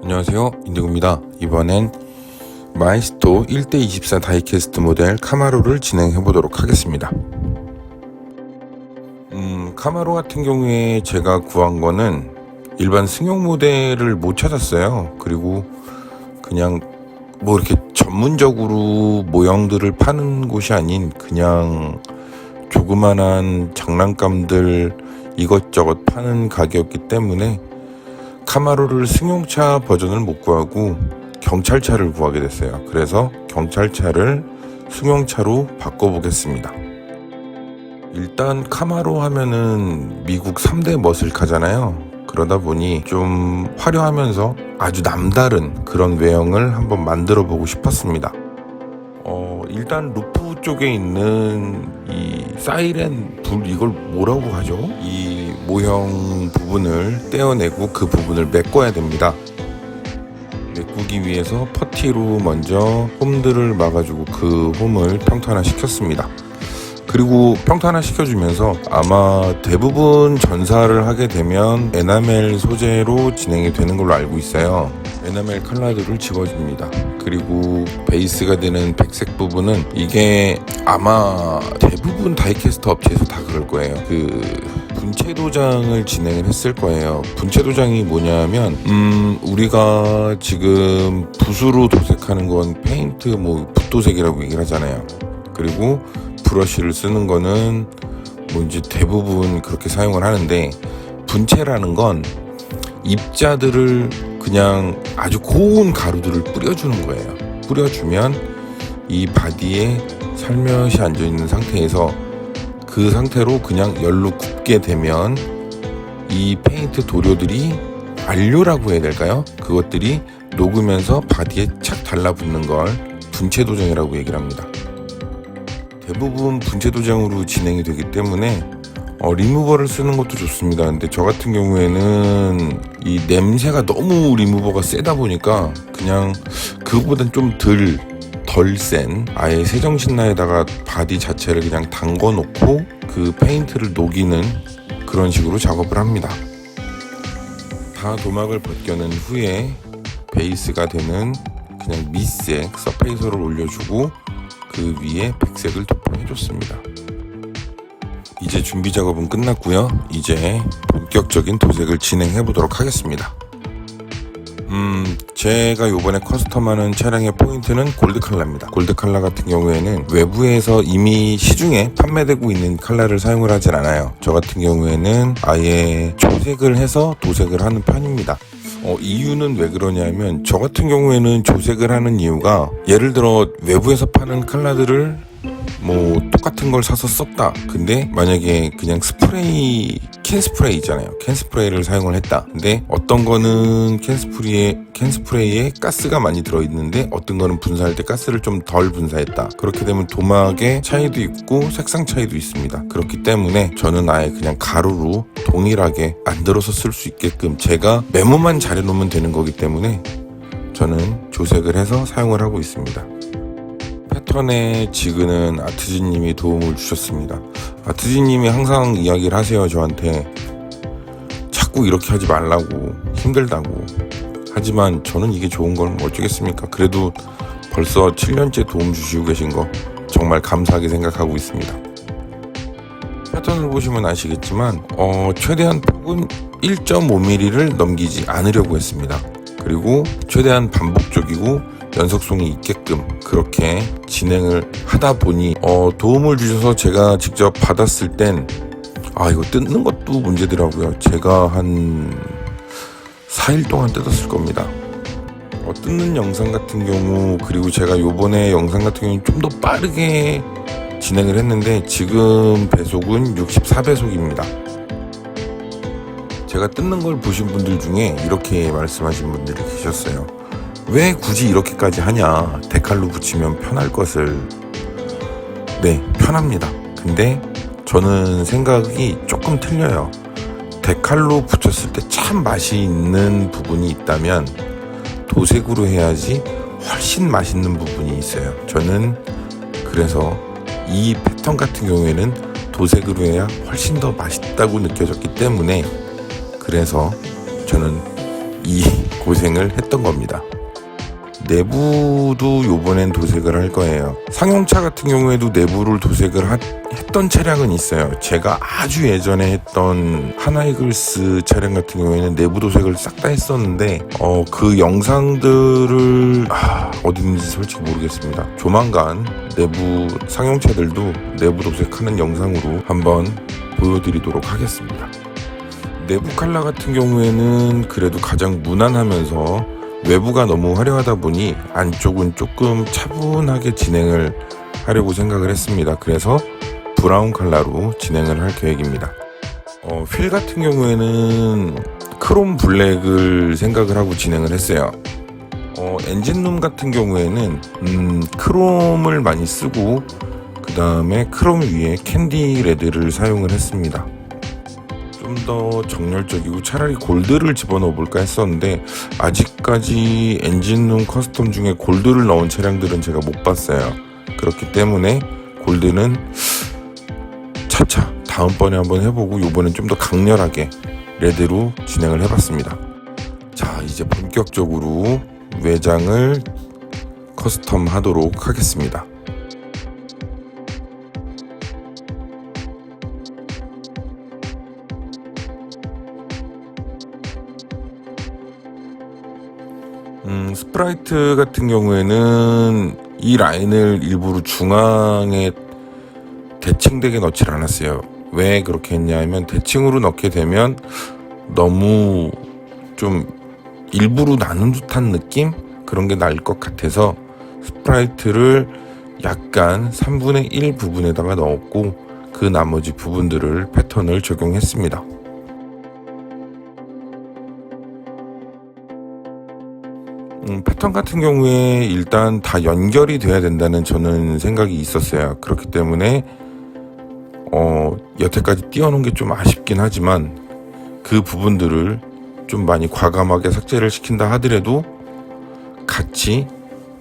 안녕하세요, 인디고입니다. 이번엔 마이스토 1대24 다이캐스트 모델 카마로를 진행해 보도록 하겠습니다. 카마로 같은 경우에 제가 구한 거는 일반 승용 모델을 못 찾았어요. 그리고 그냥 뭐 이렇게 전문적으로 모형들을 파는 곳이 아닌 그냥 조그만한 장난감들 이것저것 파는 가게였기 때문에 카마로를 승용차 버전을 못 구하고 경찰차를 구하게 됐어요. 그래서 경찰차를 승용차로 바꿔보겠습니다. 일단 카마로 하면은 미국 3대 머슬카잖아요. 그러다 보니 좀 화려하면서 아주 남다른 그런 외형을 한번 만들어 보고 싶었습니다. 일단 루프 쪽에 있는 이 사이렌 불, 이걸 뭐라고 하죠? 이 모형 부분을 떼어내고 그 부분을 메꿔야 됩니다. 메꾸기 위해서 퍼티로 먼저 홈들을 막아주고 그 홈을 평탄화 시켰습니다. 그리고 평탄화 시켜주면서 아마 대부분 전사를 하게 되면 에나멜 소재로 진행이 되는 걸로 알고 있어요. 에나멜 컬러들을 집어줍니다. 그리고 베이스가 되는 백색 부분은 이게 아마 대부분 다이캐스트 업체에서 다 그럴 거예요. 분체 도장을 진행을 했을 거예요. 분체 도장이 뭐냐면 우리가 지금 붓으로 도색하는 건 페인트 뭐 붓도색이라고 얘기를 하잖아요. 그리고 브러쉬를 쓰는 거는 뭐 이제 대부분 그렇게 사용을 하는데, 분체라는 건 입자들을 그냥 아주 고운 가루들을 뿌려주는 거예요. 뿌려주면 이 바디에 살며시 앉아있는 상태에서 그 상태로 그냥 열로 굽게 되면 이 페인트 도료들이 안료라고 해야 될까요? 그것들이 녹으면서 바디에 착 달라붙는 걸 분체 도장이라고 얘기를 합니다. 대부분 분체 도장으로 진행이 되기 때문에 리무버를 쓰는 것도 좋습니다. 근데 저 같은 경우에는 이 냄새가 너무 리무버가 세다 보니까 그냥 그거보단 좀 덜 센 아예 세정신라에다가 바디 자체를 그냥 담궈 놓고 그 페인트를 녹이는 그런 식으로 작업을 합니다. 다 도막을 벗겨낸 후에 베이스가 되는 그냥 밑색 서페이서를 올려주고 그 위에 백색을 도포해줬습니다. 이제 준비 작업은 끝났고요. 이제 본격적인 도색을 진행해 보도록 하겠습니다. 제가 요번에 커스텀하는 차량의 포인트는 골드 컬러입니다. 골드 컬러 같은 경우에는 외부에서 이미 시중에 판매되고 있는 컬러를 사용을 하진 않아요. 저 같은 경우에는 아예 조색을 해서 도색을 하는 편입니다. 이유는 왜 그러냐면, 저 같은 경우에는 조색을 하는 이유가, 예를 들어 외부에서 파는 컬러들을 뭐 똑같은 걸 사서 썼다. 근데 만약에 그냥 캔 스프레이 있잖아요. 캔 스프레이를 사용을 했다. 근데 어떤 거는 캔 스프레이에 가스가 많이 들어있는데 어떤 거는 분사할 때 가스를 좀 덜 분사했다. 그렇게 되면 도막의 차이도 있고 색상 차이도 있습니다. 그렇기 때문에 저는 아예 그냥 가루로 동일하게 만들어서 쓸 수 있게끔 제가 메모만 잘해놓으면 되는 거기 때문에 저는 조색을 해서 사용을 하고 있습니다. 패턴의 지그는 아트지님이 도움을 주셨습니다. 아트지님이 항상 이야기를 하세요. 저한테 자꾸 이렇게 하지 말라고, 힘들다고. 하지만 저는 이게 좋은 건 어쩌겠습니까? 그래도 벌써 7년째 도움 주시고 계신 거 정말 감사하게 생각하고 있습니다. 패턴을 보시면 아시겠지만 최대한 폭은 1.5mm를 넘기지 않으려고 했습니다. 그리고 최대한 반복적이고 연속성이 있게끔 그렇게 진행을 하다 보니 도움을 주셔서 제가 직접 받았을 땐 이거 뜯는 것도 문제더라고요. 제가 한 4일 동안 뜯었을 겁니다. 뜯는 영상 같은 경우, 그리고 제가 요번에 영상 같은 경우는 좀 더 빠르게 진행을 했는데 지금 배속은 64배속입니다. 제가 뜯는 걸 보신 분들 중에 이렇게 말씀하신 분들이 계셨어요. 왜 굳이 이렇게까지 하냐, 데칼로 붙이면 편할 것을. 네, 편합니다. 근데 저는 생각이 조금 틀려요. 데칼로 붙였을 때 참 맛이 있는 부분이 있다면 도색으로 해야지 훨씬 맛있는 부분이 있어요. 저는 그래서 이 패턴 같은 경우에는 도색으로 해야 훨씬 더 맛있다고 느껴졌기 때문에, 그래서 저는 이 고생을 했던 겁니다. 내부도 요번엔 도색을 할 거예요. 상용차 같은 경우에도 내부를 도색을 했던 차량은 있어요. 제가 아주 예전에 했던 하나이글스 차량 같은 경우에는 내부 도색을 싹 다 했었는데 그 영상들을 어디 있는지 솔직히 모르겠습니다. 조만간 내부 상용차들도 내부 도색하는 영상으로 한번 보여드리도록 하겠습니다. 내부 컬러 같은 경우에는 그래도 가장 무난하면서 외부가 너무 화려하다 보니 안쪽은 조금 차분하게 진행을 하려고 생각을 했습니다. 그래서 브라운 컬러로 진행을 할 계획입니다. 휠 같은 경우에는 크롬 블랙을 생각을 하고 진행을 했어요. 엔진룸 같은 경우에는 크롬을 많이 쓰고 그 다음에 크롬 위에 캔디 레드를 사용을 했습니다. 좀 더 정열적이고 차라리 골드를 집어넣어 볼까 했었는데 아직까지 엔진룸 커스텀 중에 골드를 넣은 차량들은 제가 못 봤어요. 그렇기 때문에 골드는 차차 다음번에 한번 해보고 요번엔 좀 더 강렬하게 레드로 진행을 해봤습니다. 자, 이제 본격적으로 외장을 커스텀 하도록 하겠습니다. 스프라이트 같은 경우에는 이 라인을 일부러 중앙에 대칭되게 넣질 않았어요. 왜 그렇게 했냐면 대칭으로 넣게 되면 너무 좀 일부러 나눈 듯한 느낌? 그런 게 날 것 같아서 스프라이트를 약간 3분의 1 부분에다가 넣었고 그 나머지 부분들을 패턴을 적용했습니다. 패턴 같은 경우에 일단 다 연결이 돼야 된다는 저는 생각이 있었어요. 그렇기 때문에 여태까지 띄워놓은 게 좀 아쉽긴 하지만 그 부분들을 좀 많이 과감하게 삭제를 시킨다 하더라도 같이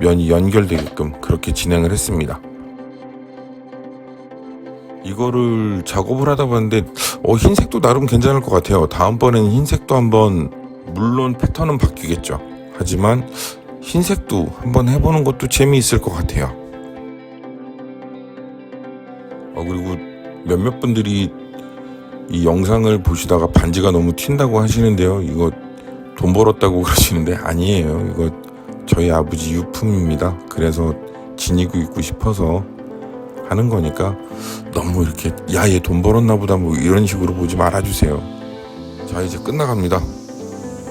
면이 연결되게끔 그렇게 진행을 했습니다. 이거를 작업을 하다 봤는데 흰색도 나름 괜찮을 것 같아요. 다음번에는 흰색도 한번, 물론 패턴은 바뀌겠죠. 하지만 흰색도 한번 해보는 것도 재미있을 것 같아요. 그리고 몇몇 분들이 이 영상을 보시다가 반지가 너무 튄다고 하시는데요. 이거 돈 벌었다고 그러시는데 아니에요. 이거 저희 아버지 유품입니다. 그래서 지니고 있고 싶어서 하는 거니까 너무 이렇게 야, 얘 돈 벌었나 보다 뭐 이런 식으로 보지 말아주세요. 자, 이제 끝나갑니다.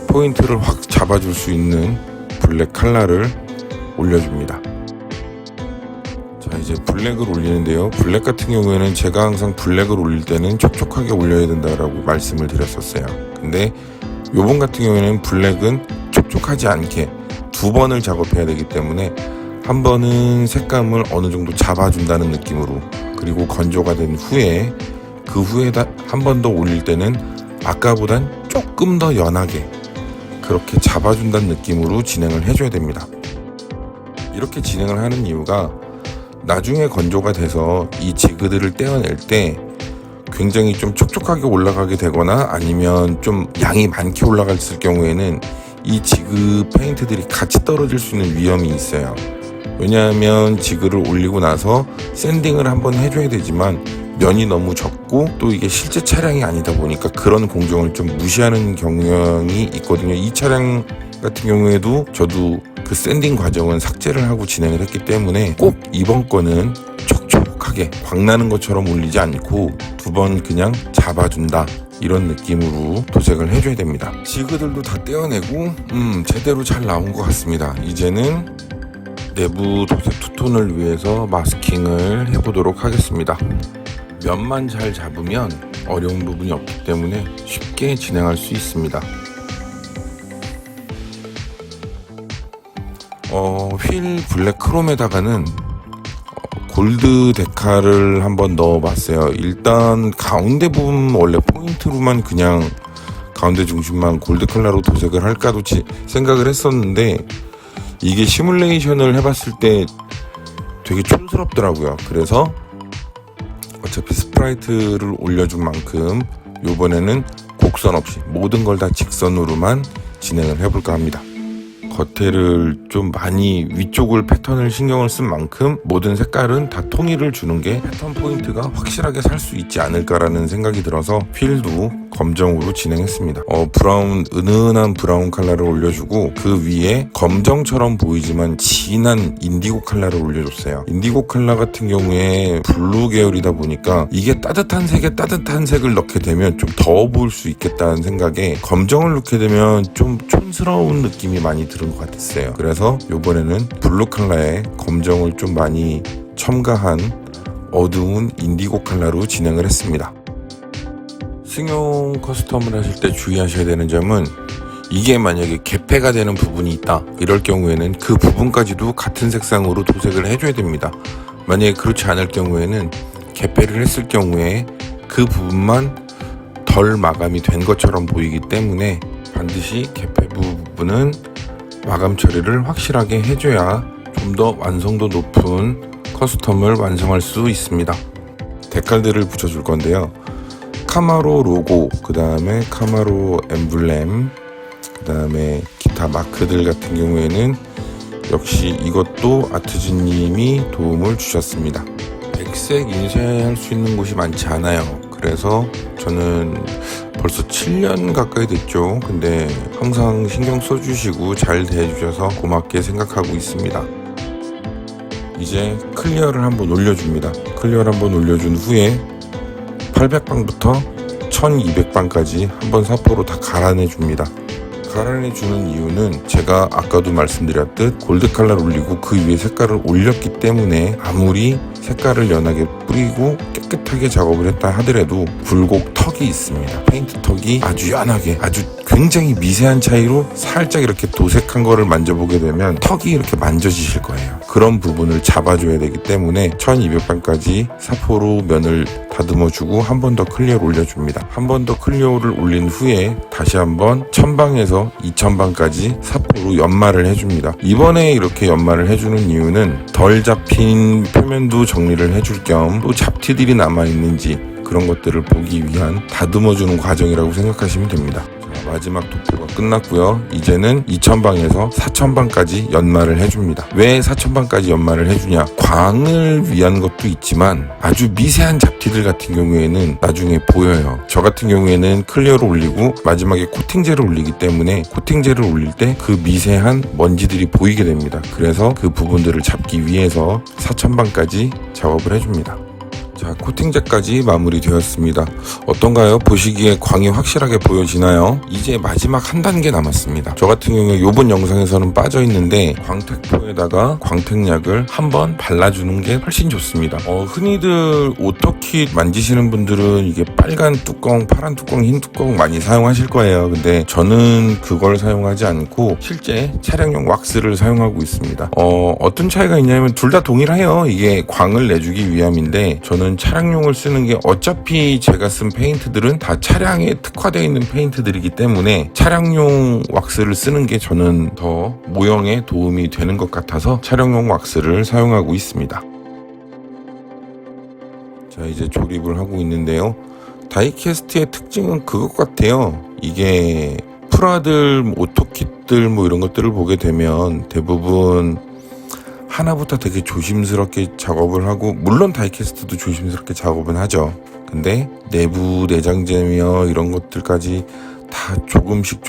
포인트를 확 잡아줄 수 있는 블랙 컬러를 올려줍니다. 자, 이제 블랙을 올리는데요. 블랙 같은 경우에는 제가 항상 블랙을 올릴 때는 촉촉하게 올려야 된다라고 말씀을 드렸었어요. 근데 요번 같은 경우에는 블랙은 촉촉하지 않게 2번을 작업해야 되기 때문에 한 번은 색감을 어느 정도 잡아준다는 느낌으로, 그리고 건조가 된 후에 그 후에다 한 번 더 올릴 때는 아까보단 조금 더 연하게 그렇게 잡아준다는 느낌으로 진행을 해줘야 됩니다. 이렇게 진행을 하는 이유가 나중에 건조가 돼서 이 지그들을 떼어낼 때 굉장히 좀 촉촉하게 올라가게 되거나 아니면 좀 양이 많게 올라갔을 경우에는 이 지그 페인트들이 같이 떨어질 수 있는 위험이 있어요. 왜냐하면 지그를 올리고 나서 샌딩을 한번 해줘야 되지만 면이 너무 적고 또 이게 실제 차량이 아니다 보니까 그런 공정을 좀 무시하는 경향이 있거든요. 이 차량 같은 경우에도 저도 그 샌딩 과정은 삭제를 하고 진행을 했기 때문에 꼭 이번 거는 촉촉하게 광나는 것처럼 올리지 않고 2번 그냥 잡아준다, 이런 느낌으로 도색을 해줘야 됩니다. 지그들도 다 떼어내고 제대로 잘 나온 것 같습니다. 이제는 내부 도색 투톤을 위해서 마스킹을 해보도록 하겠습니다. 면만 잘 잡으면 어려운 부분이 없기 때문에 쉽게 진행할 수 있습니다. 휠 블랙 크롬에다가는 골드 데칼을 한번 넣어봤어요. 일단 가운데 부분 원래 포인트로만 그냥 가운데 중심만 골드 컬러로 도색을 할까도 생각을 했었는데 이게 시뮬레이션을 해봤을 때 되게 촌스럽더라고요. 그래서 어차피 스프라이트를 올려준 만큼 요번에는 곡선 없이 모든 걸 다 직선으로만 진행을 해볼까 합니다. 겉에를 좀 많이 위쪽을 패턴을 신경을 쓴 만큼 모든 색깔은 다 통일을 주는 게 패턴 포인트가 확실하게 살 수 있지 않을까라는 생각이 들어서 휠도 검정으로 진행했습니다. 은은한 브라운 컬러를 올려주고 그 위에 검정처럼 보이지만 진한 인디고 컬러를 올려줬어요. 인디고 컬러 같은 경우에 블루 계열이다 보니까 이게 따뜻한 색에 따뜻한 색을 넣게 되면 좀 더워 보일 수 있겠다는 생각에 검정을 넣게 되면 좀 촌스러운 느낌이 많이 드는 것 같았어요. 그래서 이번에는 블루 컬러에 검정을 좀 많이 첨가한 어두운 인디고 컬러로 진행을 했습니다. 승용 커스텀을 하실 때 주의하셔야 되는 점은 이게 만약에 개폐가 되는 부분이 있다 이럴 경우에는 그 부분까지도 같은 색상으로 도색을 해줘야 됩니다. 만약에 그렇지 않을 경우에는 개폐를 했을 경우에 그 부분만 덜 마감이 된 것처럼 보이기 때문에 반드시 개폐 부분은 마감 처리를 확실하게 해줘야 좀 더 완성도 높은 커스텀을 완성할 수 있습니다. 데칼들을 붙여줄 건데요. 카마로 로고, 그 다음에 카마로 엠블렘, 그 다음에 기타 마크들 같은 경우에는 역시 이것도 아트즈님이 도움을 주셨습니다. 백색 인쇄할 수 있는 곳이 많지 않아요. 그래서 저는 벌써 7년 가까이 됐죠. 근데 항상 신경 써주시고 잘 대해주셔서 고맙게 생각하고 있습니다. 이제 클리어를 한번 올려줍니다. 클리어를 한번 올려준 후에 800방부터 1200방까지 한번 사포로 다 갈아내줍니다. 갈아내주는 이유는 제가 아까도 말씀드렸듯 골드 컬러를 올리고 그 위에 색깔을 올렸기 때문에 아무리 색깔을 연하게 뿌리고 깨끗하게 작업을 했다 하더라도 굴곡 턱이 있습니다. 페인트 턱이 아주 연하게 아주 굉장히 미세한 차이로 살짝 이렇게 도색한 거를 만져보게 되면 턱이 이렇게 만져지실 거예요. 그런 부분을 잡아줘야 되기 때문에 1200방까지 사포로 면을 다듬어주고 한 번 더 클리어를 올려줍니다. 한 번 더 클리어를 올린 후에 다시 한번 1000방에서 2000방까지 사포로 연마를 해줍니다. 이번에 이렇게 연마를 해주는 이유는 덜 잡힌 표면도 정리를 해줄 겸 또 잡티들이 남아있는지 그런 것들을 보기 위한 다듬어주는 과정이라고 생각하시면 됩니다. 마지막 도표가 끝났고요. 이제는 2000방에서 4000방까지 연마를 해줍니다. 왜 4000방까지 연마를 해주냐? 광을 위한 것도 있지만 아주 미세한 잡티들 같은 경우에는 나중에 보여요. 저 같은 경우에는 클리어를 올리고 마지막에 코팅제를 올리기 때문에 코팅제를 올릴 때 그 미세한 먼지들이 보이게 됩니다. 그래서 그 부분들을 잡기 위해서 4000방까지 작업을 해줍니다. 자, 코팅제까지 마무리되었습니다. 어떤가요? 보시기에 광이 확실하게 보여지나요? 이제 마지막 한 단계 남았습니다. 저 같은 경우에 이번 영상에서는 빠져있는데 광택포에다가 광택약을 한번 발라주는 게 훨씬 좋습니다. 흔히들 오토킷 만지시는 분들은 이게 빨간 뚜껑, 파란 뚜껑, 흰 뚜껑 많이 사용하실 거예요. 근데 저는 그걸 사용하지 않고 실제 차량용 왁스를 사용하고 있습니다. 어떤 차이가 있냐면 둘 다 동일해요. 이게 광을 내주기 위함인데 저는 차량용을 쓰는 게 어차피 제가 쓴 페인트들은 다 차량에 특화되어 있는 페인트들이기 때문에 차량용 왁스를 쓰는 게 저는 더 모형에 도움이 되는 것 같아서 차량용 왁스를 사용하고 있습니다. 자, 이제 조립을 하고 있는데요. 다이캐스트의 특징은 그것 같아요. 이게 프라들, 오토킷들 이런 것들을 보게 되면 대부분 하나부터 되게 조심스럽게 작업을 하고, 물론 다이캐스트도 조심스럽게 작업은 하죠. 근데 내부 내장재며 이런 것들까지 다 조금씩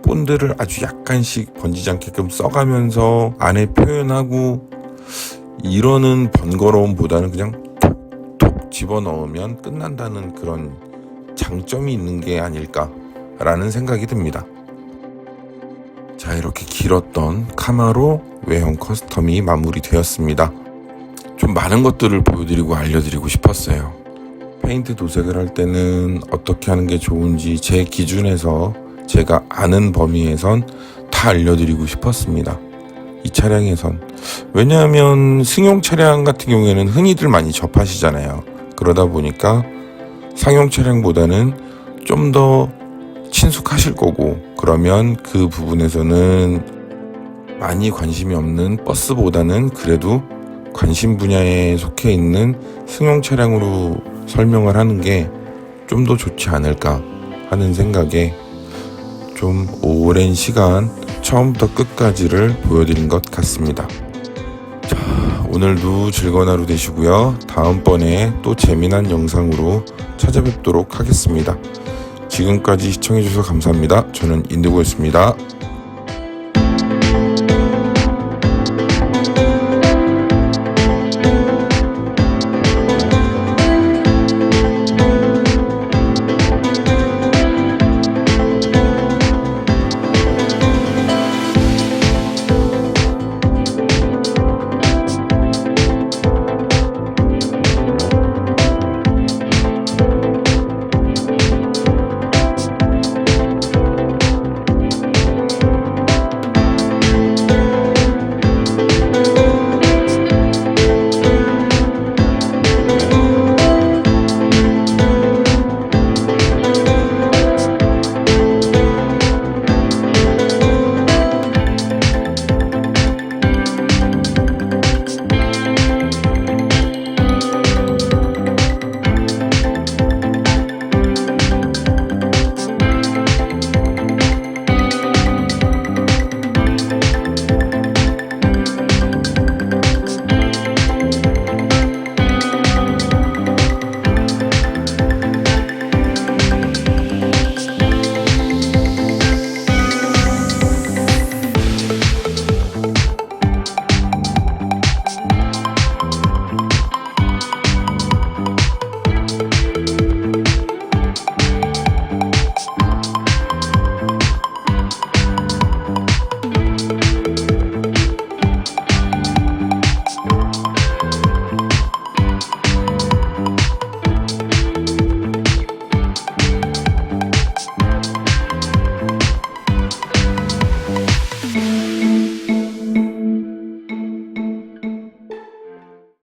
본드를 아주 약간씩 번지지 않게끔 써가면서 안에 표현하고 이러는 번거로움보다는 그냥 톡 집어넣으면 끝난다는 그런 장점이 있는 게 아닐까라는 생각이 듭니다. 자, 이렇게 길었던 카마로 외형 커스텀이 마무리되었습니다. 좀 많은 것들을 보여드리고 알려드리고 싶었어요. 페인트 도색을 할 때는 어떻게 하는 게 좋은지 제 기준에서 제가 아는 범위에선 다 알려드리고 싶었습니다. 이 차량에선. 왜냐하면 승용 차량 같은 경우에는 흔히들 많이 접하시잖아요. 그러다 보니까 상용 차량보다는 좀 더 친숙하실 거고, 그러면 그 부분에서는 많이 관심이 없는 버스보다는 그래도 관심 분야에 속해 있는 승용 차량으로 설명을 하는 게 좀 더 좋지 않을까 하는 생각에 좀 오랜 시간 처음부터 끝까지를 보여드린 것 같습니다. 자, 오늘도 즐거운 하루 되시고요. 다음번에 또 재미난 영상으로 찾아뵙도록 하겠습니다. 지금까지 시청해주셔서 감사합니다. 저는 인디고였습니다.